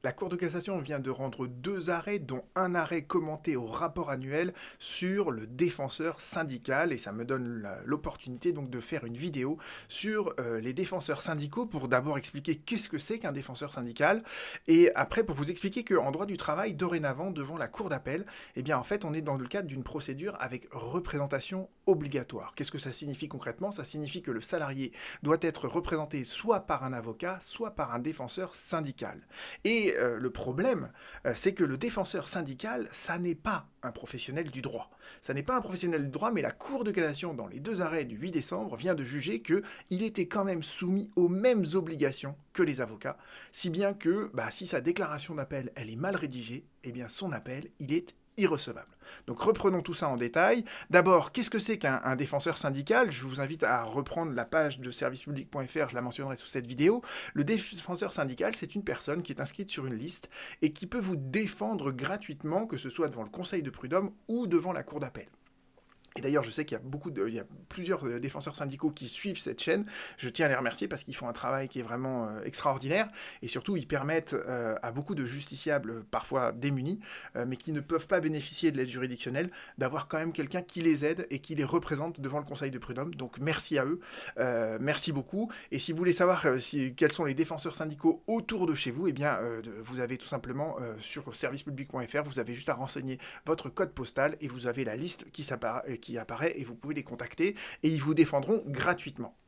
La Cour de cassation vient de rendre 2 arrêts, dont un arrêt commenté au rapport annuel sur le défenseur syndical, et ça me donne l'opportunité donc de faire une vidéo sur les défenseurs syndicaux pour d'abord expliquer qu'est-ce que c'est qu'un défenseur syndical, et après pour vous expliquer qu'en droit du travail, dorénavant, devant la Cour d'appel, eh bien en fait on est dans le cadre d'une procédure avec représentation obligatoire. Qu'est-ce que ça signifie concrètement? Ça signifie que le salarié doit être représenté soit par un avocat, soit par un défenseur syndical. Et le problème, c'est que le défenseur syndical, ça n'est pas un professionnel du droit. Ça n'est pas un professionnel du droit, mais la Cour de cassation, dans les 2 arrêts du 8 décembre, vient de juger qu'il était quand même soumis aux mêmes obligations que les avocats, si bien que si sa déclaration d'appel elle est mal rédigée, eh bien son appel il est irrecevable. Donc reprenons tout ça en détail. D'abord, qu'est-ce que c'est qu'un défenseur syndical? Je vous invite à reprendre la page de servicepublic.fr, je la mentionnerai sous cette vidéo. Le défenseur syndical, c'est une personne qui est inscrite sur une liste et qui peut vous défendre gratuitement, que ce soit devant le conseil de prud'homme ou devant la cour d'appel. Et d'ailleurs, je sais qu'il y a il y a plusieurs défenseurs syndicaux qui suivent cette chaîne. Je tiens à les remercier parce qu'ils font un travail qui est vraiment extraordinaire. Et surtout, ils permettent à beaucoup de justiciables, parfois démunis, mais qui ne peuvent pas bénéficier de l'aide juridictionnelle, d'avoir quand même quelqu'un qui les aide et qui les représente devant le conseil de prud'homme. Donc merci à eux. Merci beaucoup. Et si vous voulez savoir quels sont les défenseurs syndicaux autour de chez vous, eh bien, vous avez tout simplement sur servicepublic.fr, vous avez juste à renseigner votre code postal et vous avez la liste qui apparaît et vous pouvez les contacter et ils vous défendront gratuitement.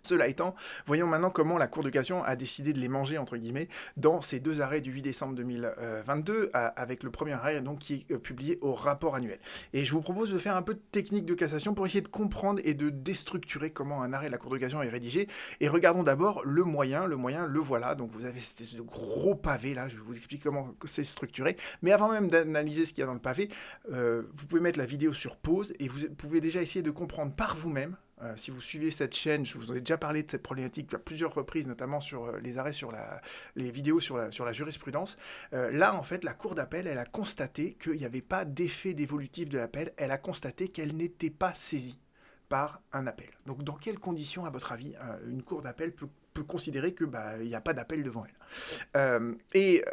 Cela étant, voyons maintenant comment la Cour de cassation a décidé de les manger, entre guillemets, dans ces 2 arrêts du 8 décembre 2022, avec le premier arrêt donc, qui est publié au rapport annuel. Et je vous propose de faire un peu de technique de cassation pour essayer de comprendre et de déstructurer comment un arrêt de la Cour de cassation est rédigé. Et regardons d'abord le moyen, le voilà. Donc vous avez ce gros pavé là, je vais vous expliquer comment c'est structuré. Mais avant même d'analyser ce qu'il y a dans le pavé, vous pouvez mettre la vidéo sur pause et vous pouvez déjà essayer de comprendre par vous-même. Si vous suivez cette chaîne, je vous en ai déjà parlé de cette problématique à plusieurs reprises, notamment sur les arrêts sur les vidéos sur la jurisprudence. Là, en fait, la Cour d'appel, elle a constaté qu'il n'y avait pas d'effet dévolutif de l'appel. Elle a constaté qu'elle n'était pas saisie par un appel. Donc, dans quelles conditions, à votre avis, une Cour d'appel peut considérer que il n'y a pas d'appel devant elle?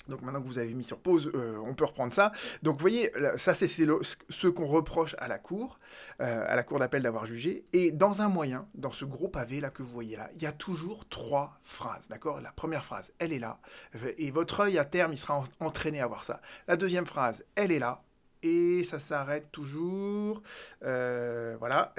Donc maintenant que vous avez mis sur pause, on peut reprendre ça. Donc vous voyez, ça c'est ce qu'on reproche à la Cour d'appel d'avoir jugé. Et dans un moyen, dans ce gros pavé là que vous voyez là, il y a toujours 3 phrases, d'accord? La première phrase, elle est là, et votre œil à terme, il sera entraîné à voir ça. La deuxième phrase, elle est là, et ça s'arrête toujours. Voilà.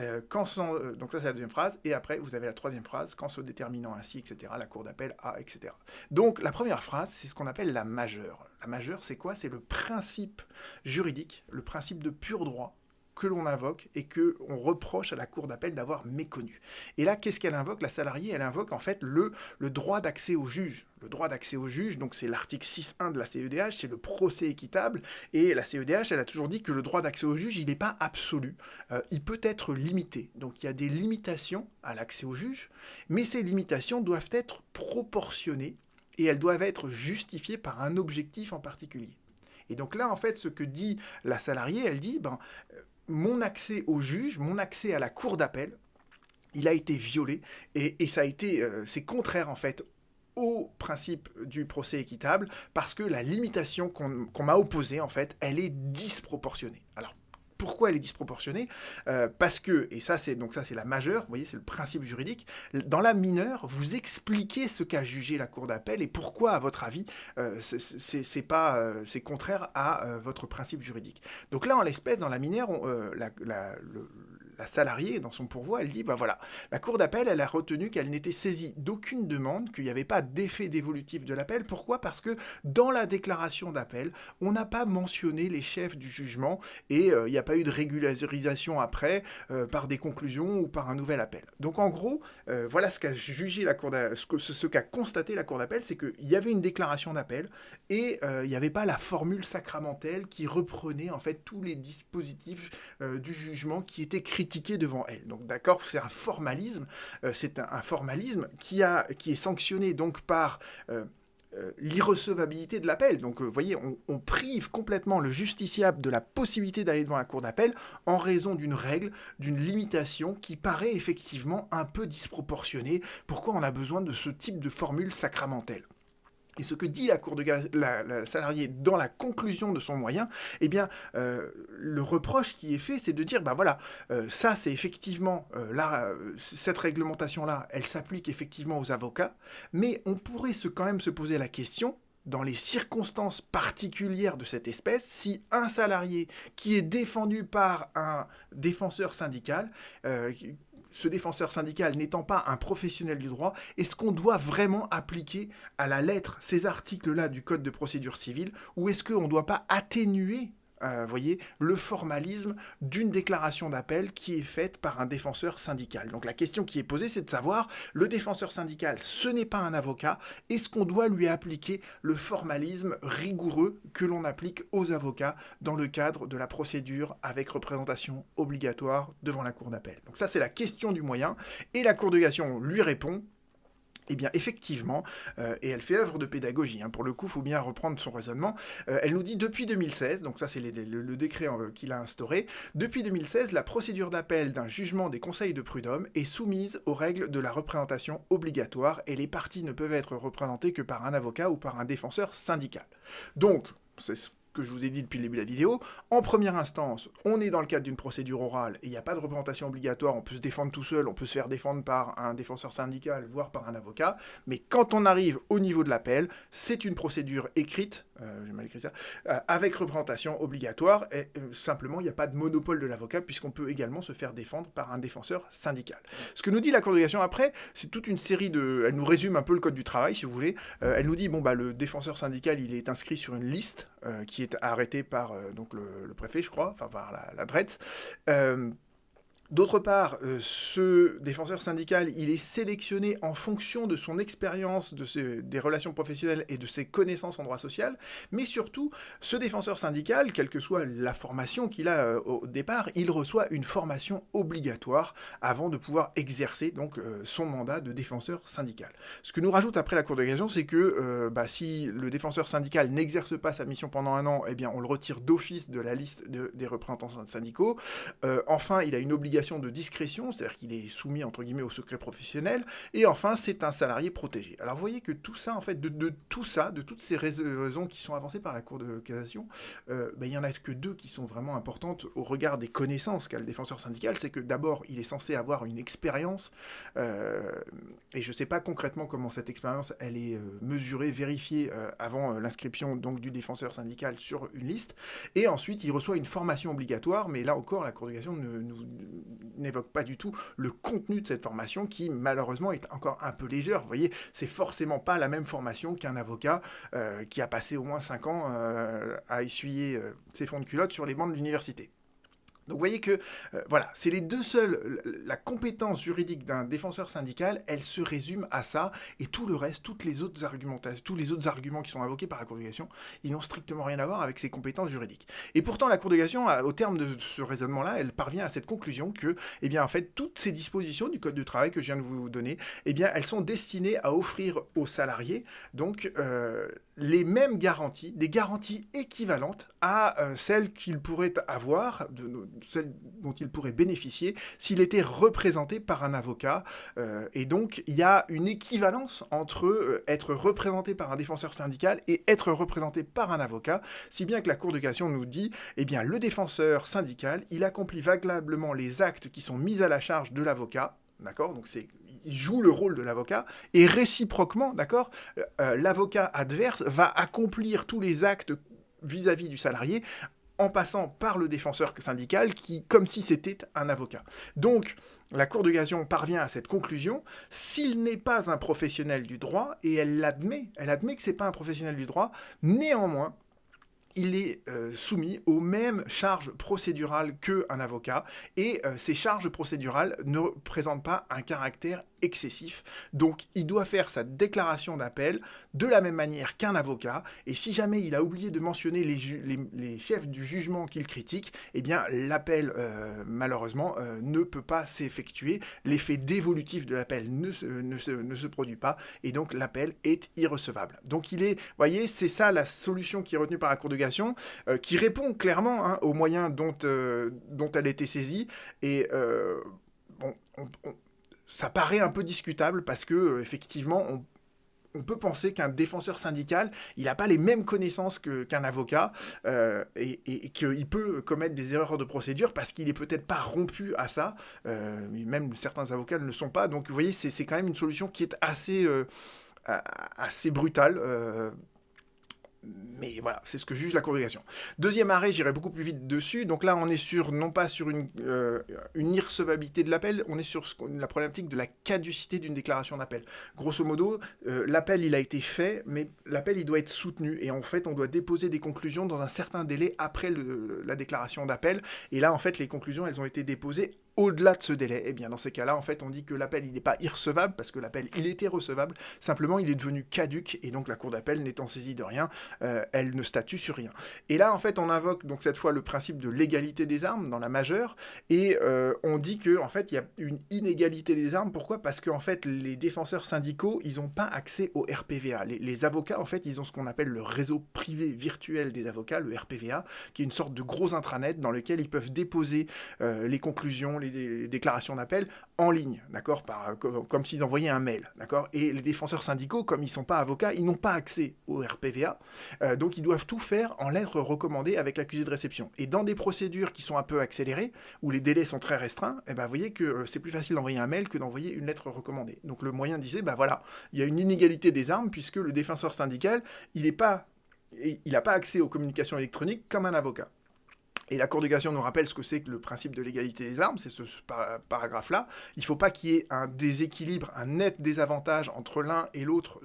Donc ça c'est la deuxième phrase. Et après vous avez la troisième phrase. Quand se déterminant ainsi, etc. La cour d'appel a, etc. Donc la première phrase, c'est ce qu'on appelle la majeure. La majeure, c'est quoi? C'est le principe juridique, le principe de pur droit que l'on invoque et que on reproche à la cour d'appel d'avoir méconnu. Et là, qu'est-ce qu'elle invoque? La salariée, elle invoque en fait le droit d'accès au juge. Le droit d'accès au juge, donc c'est l'article 6.1 de la CEDH, c'est le procès équitable, et la CEDH, elle a toujours dit que le droit d'accès au juge, il n'est pas absolu, il peut être limité. Donc il y a des limitations à l'accès au juge, mais ces limitations doivent être proportionnées, et elles doivent être justifiées par un objectif en particulier. Et donc là, en fait, ce que dit la salariée, elle dit, mon accès au juge, mon accès à la cour d'appel, il a été violé et ça a été, c'est contraire en fait au principe du procès équitable parce que la limitation qu'on m'a opposée en fait, elle est disproportionnée. Alors pourquoi elle est disproportionnée? Parce que, et ça c'est la majeure, vous voyez, c'est le principe juridique. Dans la mineure, vous expliquez ce qu'a jugé la cour d'appel et pourquoi, à votre avis, c'est contraire à votre principe juridique. Donc là, en l'espèce, dans la mineure, la salariée, dans son pourvoi, elle dit, voilà, la cour d'appel, elle a retenu qu'elle n'était saisie d'aucune demande, qu'il n'y avait pas d'effet dévolutif de l'appel. Pourquoi? Parce que dans la déclaration d'appel, on n'a pas mentionné les chefs du jugement et il n'y a pas eu de régularisation après par des conclusions ou par un nouvel appel. Donc en gros, voilà ce qu'a jugé la cour ce qu'a constaté la cour d'appel, c'est qu'il y avait une déclaration d'appel et il n'y avait pas la formule sacramentelle qui reprenait en fait tous les dispositifs du jugement qui étaient critiqués devant elle. Donc d'accord, c'est un formalisme, qui est sanctionné donc par l'irrecevabilité de l'appel. Donc, vous voyez, on prive complètement le justiciable de la possibilité d'aller devant la cour d'appel en raison d'une règle, d'une limitation qui paraît effectivement un peu disproportionnée. Pourquoi on a besoin de ce type de formule sacramentelle? Et ce que dit la salariée dans la conclusion de son moyen, eh bien, le reproche qui est fait, c'est de dire, bah voilà, ça c'est effectivement, cette réglementation-là, elle s'applique effectivement aux avocats, mais on pourrait quand même se poser la question, dans les circonstances particulières de cette espèce, si un salarié qui est défendu par un défenseur syndical, ce défenseur syndical n'étant pas un professionnel du droit, est-ce qu'on doit vraiment appliquer à la lettre ces articles-là du Code de procédure civile, ou est-ce qu'on ne doit pas atténuer voyez, le formalisme d'une déclaration d'appel qui est faite par un défenseur syndical. Donc la question qui est posée, c'est de savoir, le défenseur syndical, ce n'est pas un avocat, est-ce qu'on doit lui appliquer le formalisme rigoureux que l'on applique aux avocats dans le cadre de la procédure avec représentation obligatoire devant la cour d'appel. Donc ça, c'est la question du moyen, et la Cour de cassation lui répond, eh bien, effectivement, et elle fait œuvre de pédagogie, hein, pour le coup, il faut bien reprendre son raisonnement, elle nous dit depuis 2016, donc ça c'est le décret qu'il a instauré, depuis 2016, la procédure d'appel d'un jugement des conseils de prud'homme est soumise aux règles de la représentation obligatoire et les parties ne peuvent être représentées que par un avocat ou par un défenseur syndical. Donc, c'est ce que je vous ai dit depuis le début de la vidéo, en première instance, on est dans le cadre d'une procédure orale et il n'y a pas de représentation obligatoire, on peut se défendre tout seul, on peut se faire défendre par un défenseur syndical, voire par un avocat, mais quand on arrive au niveau de l'appel, c'est une procédure écrite, j'ai mal écrit ça, avec représentation obligatoire, et simplement il n'y a pas de monopole de l'avocat puisqu'on peut également se faire défendre par un défenseur syndical. Ce que nous dit la Cour de cassation après, c'est toute une série de... Elle nous résume un peu le code du travail, si vous voulez. Elle nous dit, bon, bah, le défenseur syndical, il est inscrit sur une liste qui est arrêtée par donc le préfet, je crois, enfin par la DRET. D'autre part, ce défenseur syndical, il est sélectionné en fonction de son expérience des relations professionnelles et de ses connaissances en droit social, mais surtout, ce défenseur syndical, quelle que soit la formation qu'il a au départ, il reçoit une formation obligatoire avant de pouvoir exercer donc son mandat de défenseur syndical. Ce que nous rajoute après la Cour de cassation, c'est que si le défenseur syndical n'exerce pas sa mission pendant un an, eh bien on le retire d'office de la liste des représentants syndicaux. Enfin, il a une obligation de discrétion, c'est-à-dire qu'il est soumis entre guillemets au secret professionnel, et enfin c'est un salarié protégé. Alors vous voyez que tout ça, en fait, de toutes ces raisons qui sont avancées par la Cour de cassation, il n'y en a que deux qui sont vraiment importantes au regard des connaissances qu'a le défenseur syndical, c'est que d'abord il est censé avoir une expérience, et je ne sais pas concrètement comment cette expérience elle est mesurée, vérifiée avant l'inscription donc du défenseur syndical sur une liste, et ensuite il reçoit une formation obligatoire, mais là encore la Cour de cassation n'évoque pas du tout le contenu de cette formation qui malheureusement est encore un peu légère. Vous voyez, c'est forcément pas la même formation qu'un avocat qui a passé au moins 5 ans à essuyer ses fonds de culotte sur les bancs de l'université. Donc vous voyez que, voilà, c'est les deux seuls, la compétence juridique d'un défenseur syndical, elle se résume à ça, et tout le reste, toutes les autres argumentations, tous les autres arguments qui sont invoqués par la Cour de cassation, ils n'ont strictement rien à voir avec ses compétences juridiques. Et pourtant, la Cour de cassation, au terme de ce raisonnement-là, elle parvient à cette conclusion que, eh bien, en fait, toutes ces dispositions du Code du travail que je viens de vous donner, eh bien, elles sont destinées à offrir aux salariés, donc, les mêmes garanties, des garanties équivalentes à celles qu'il pourrait avoir, celles dont il pourrait bénéficier s'il était représenté par un avocat. Et donc, il y a une équivalence entre être représenté par un défenseur syndical et être représenté par un avocat, si bien que la Cour de cassation nous dit, eh bien, le défenseur syndical, il accomplit valablement les actes qui sont mis à la charge de l'avocat, d'accord ? Donc, il joue le rôle de l'avocat, et réciproquement, d'accord, l'avocat adverse va accomplir tous les actes vis-à-vis du salarié en passant par le défenseur syndical qui, comme si c'était un avocat. Donc, la Cour de cassation parvient à cette conclusion, s'il n'est pas un professionnel du droit, et elle admet que c'est pas un professionnel du droit, néanmoins, il est soumis aux mêmes charges procédurales qu'un avocat, et ces charges procédurales ne présentent pas un caractère excessif, donc il doit faire sa déclaration d'appel de la même manière qu'un avocat, et si jamais il a oublié de mentionner les chefs du jugement qu'il critique, eh bien l'appel malheureusement ne peut pas s'effectuer, l'effet dévolutif de l'appel ne se produit pas, et donc l'appel est irrecevable. Donc vous voyez, c'est ça la solution qui est retenue par la Cour de cassation, qui répond clairement aux moyens dont elle a été saisie, et bon, ça paraît un peu discutable parce que effectivement on peut penser qu'un défenseur syndical, il n'a pas les mêmes connaissances qu'un avocat et qu'il peut commettre des erreurs de procédure parce qu'il est peut-être pas rompu à ça. Même certains avocats ne le sont pas. Donc vous voyez, c'est quand même une solution qui est assez brutale. Mais voilà, c'est ce que juge la congrégation. Deuxième arrêt, j'irai beaucoup plus vite dessus. Donc là, on est non pas sur une irrecevabilité de l'appel, on est sur la problématique de la caducité d'une déclaration d'appel. Grosso modo, l'appel, il a été fait, mais l'appel, il doit être soutenu. Et en fait, on doit déposer des conclusions dans un certain délai après la déclaration d'appel. Et là, en fait, les conclusions, elles ont été déposées au-delà de ce délai. Eh bien, dans ces cas-là, en fait, on dit que l'appel, il n'est pas irrecevable, parce que l'appel, il était recevable. Simplement, il est devenu caduc, et donc la cour d'appel, n'étant saisie de rien, elle ne statue sur rien. Et là, en fait, on invoque donc cette fois le principe de l'égalité des armes dans la majeure, et on dit que en fait, il y a une inégalité des armes. Pourquoi ? Parce que en fait, les défenseurs syndicaux, ils n'ont pas accès au RPVA. Les avocats, en fait, ils ont ce qu'on appelle le réseau privé virtuel des avocats, le RPVA, qui est une sorte de gros intranet dans lequel ils peuvent déposer les conclusions, les déclarations d'appel en ligne, d'accord, comme s'ils envoyaient un mail, d'accord. Et les défenseurs syndicaux, comme ils ne sont pas avocats, ils n'ont pas accès au RPVA. Donc ils doivent tout faire en lettres recommandées avec l'accusé de réception. Et dans des procédures qui sont un peu accélérées, où les délais sont très restreints, eh ben, vous voyez que c'est plus facile d'envoyer un mail que d'envoyer une lettre recommandée. Donc le moyen disait, ben voilà, il y a une inégalité des armes, puisque le défenseur syndical, il n'a pas accès aux communications électroniques comme un avocat. Et la Cour de cassation nous rappelle ce que c'est que le principe de l'égalité des armes, c'est ce paragraphe-là. Il ne faut pas qu'il y ait un déséquilibre, un net désavantage entre l'un et l'autre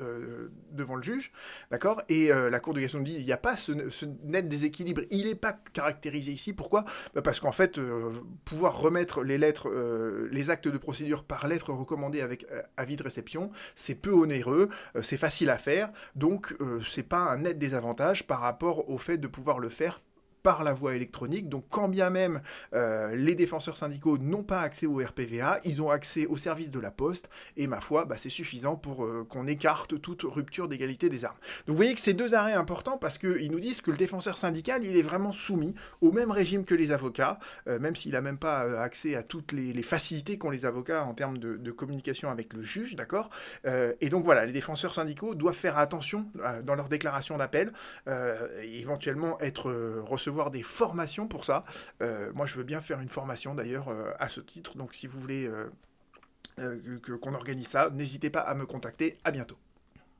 devant le juge, d'accord. Et la Cour de cassation nous dit qu'il n'y a pas ce net déséquilibre, il n'est pas caractérisé ici. Pourquoi ? Parce qu'en fait, pouvoir remettre les lettres, les actes de procédure par lettre recommandée avec avis de réception, c'est peu onéreux, c'est facile à faire, donc c'est pas un net désavantage par rapport au fait de pouvoir le faire par la voie électronique. Donc quand bien même les défenseurs syndicaux n'ont pas accès au RPVA, ils ont accès au service de la Poste, et ma foi, c'est suffisant pour qu'on écarte toute rupture d'égalité des armes. Donc vous voyez que ces deux arrêts importants, parce qu'ils nous disent que le défenseur syndical, il est vraiment soumis au même régime que les avocats, même s'il n'a même pas accès à toutes les facilités qu'ont les avocats en termes de communication avec le juge, d'accord. Et donc voilà, les défenseurs syndicaux doivent faire attention dans leur déclaration d'appel, éventuellement recevoir des formations pour ça. Moi, je veux bien faire une formation d'ailleurs à ce titre. Donc, si vous voulez qu'on organise ça, n'hésitez pas à me contacter. À bientôt.